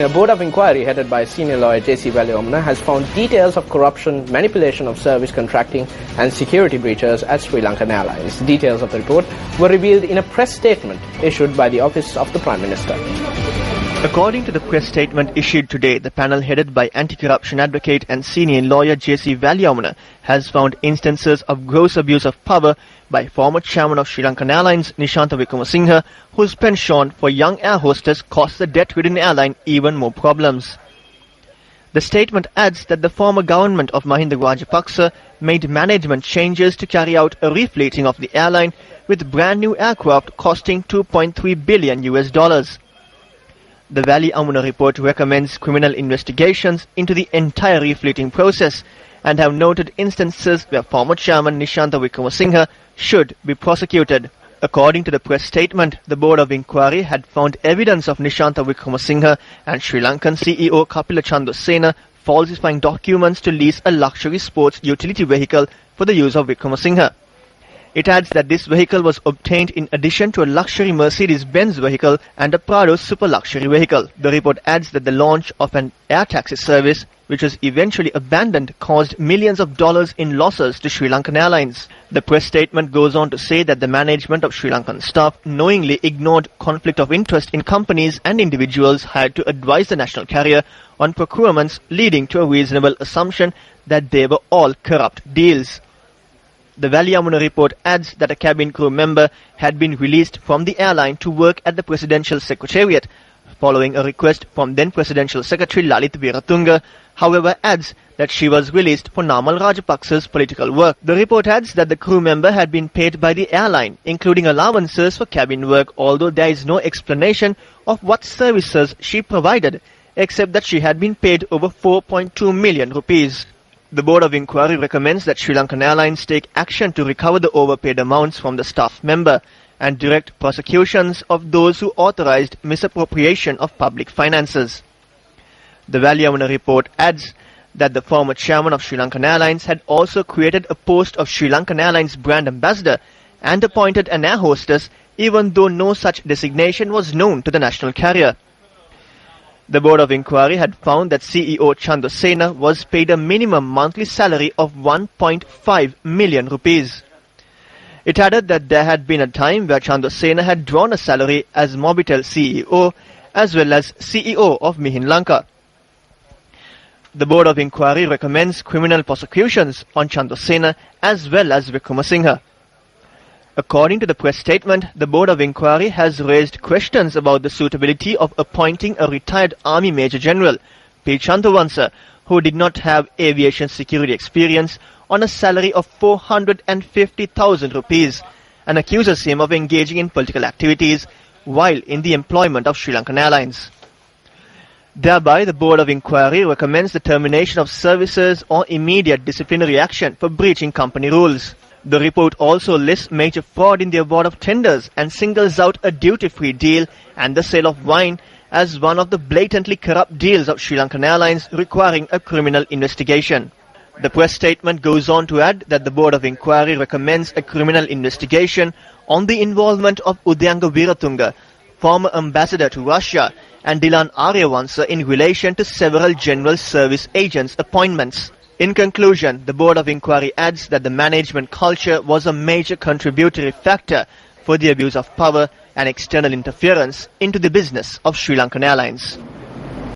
A board of inquiry headed by senior lawyer J.C. Valyomna has found details of corruption, manipulation of service contracting and security breaches at SriLankan Airlines. Details of the report were revealed in a press statement issued by the Office of the Prime Minister. According to the press statement issued today, the panel headed by anti-corruption advocate and senior lawyer J.C. Valyomna has found instances of gross abuse of power by former chairman of SriLankan Airlines, Nishantha Wickramasinghe, whose pension for young air hostess cost the debt-ridden airline even more problems. The statement adds that the former government of Mahinda Rajapaksa made management changes to carry out a refleeting of the airline with brand new aircraft costing $2.3 billion. The Valyomna report recommends criminal investigations into the entire refleeting process and have noted instances where former chairman Nishantha Wickramasinghe should be prosecuted. According to the press statement, the Board of Inquiry had found evidence of Nishantha Wickramasinghe and Sri Lankan CEO Kapila Chandrasena falsifying documents to lease a luxury sports utility vehicle for the use of Wickramasinghe. It adds that this vehicle was obtained in addition to a luxury Mercedes-Benz vehicle and a Prado super luxury vehicle. The report adds that the launch of an air taxi service, which was eventually abandoned, caused millions of dollars in losses to Sri Lankan Airlines. The press statement goes on to say that the management of Sri Lankan staff knowingly ignored conflict of interest in companies and individuals hired to advise the national carrier on procurements, leading to a reasonable assumption that they were all corrupt deals. The Valyomna report adds that a cabin crew member had been released from the airline to work at the Presidential Secretariat, following a request from then Presidential Secretary Lalit Wiratunga, however adds that she was released for Namal Rajapaksa's political work. The report adds that the crew member had been paid by the airline, including allowances for cabin work, although there is no explanation of what services she provided, except that she had been paid over 4.2 million rupees. The Board of Inquiry recommends that Sri Lankan Airlines take action to recover the overpaid amounts from the staff member and direct prosecutions of those who authorized misappropriation of public finances. The Valyomna report adds that the former chairman of Sri Lankan Airlines had also created a post of Sri Lankan Airlines brand ambassador and appointed an air hostess, even though no such designation was known to the national carrier. The Board of Inquiry had found that CEO Chandrasena was paid a minimum monthly salary of 1.5 million rupees. It added that there had been a time where Chandrasena had drawn a salary as Mobitel CEO as well as CEO of Mihin Lanka. The Board of Inquiry recommends criminal prosecutions on Chandrasena as well as Wickramasinghe. According to the press statement, the Board of Inquiry has raised questions about the suitability of appointing a retired Army Major General, P. Chandravansa, who did not have aviation security experience, on a salary of 450,000 rupees and accuses him of engaging in political activities while in the employment of Sri Lankan Airlines. Thereby, the Board of Inquiry recommends the termination of services or immediate disciplinary action for breaching company rules. The report also lists major fraud in the award of tenders and singles out a duty-free deal and the sale of wine as one of the blatantly corrupt deals of Sri Lankan Airlines requiring a criminal investigation. The press statement goes on to add that the Board of Inquiry recommends a criminal investigation on the involvement of Udayanga Wiratunga, former ambassador to Russia, and Dilan Aryavansa in relation to several general service agents' appointments. In conclusion, the Board of Inquiry adds that the management culture was a major contributory factor for the abuse of power and external interference into the business of Sri Lankan Airlines.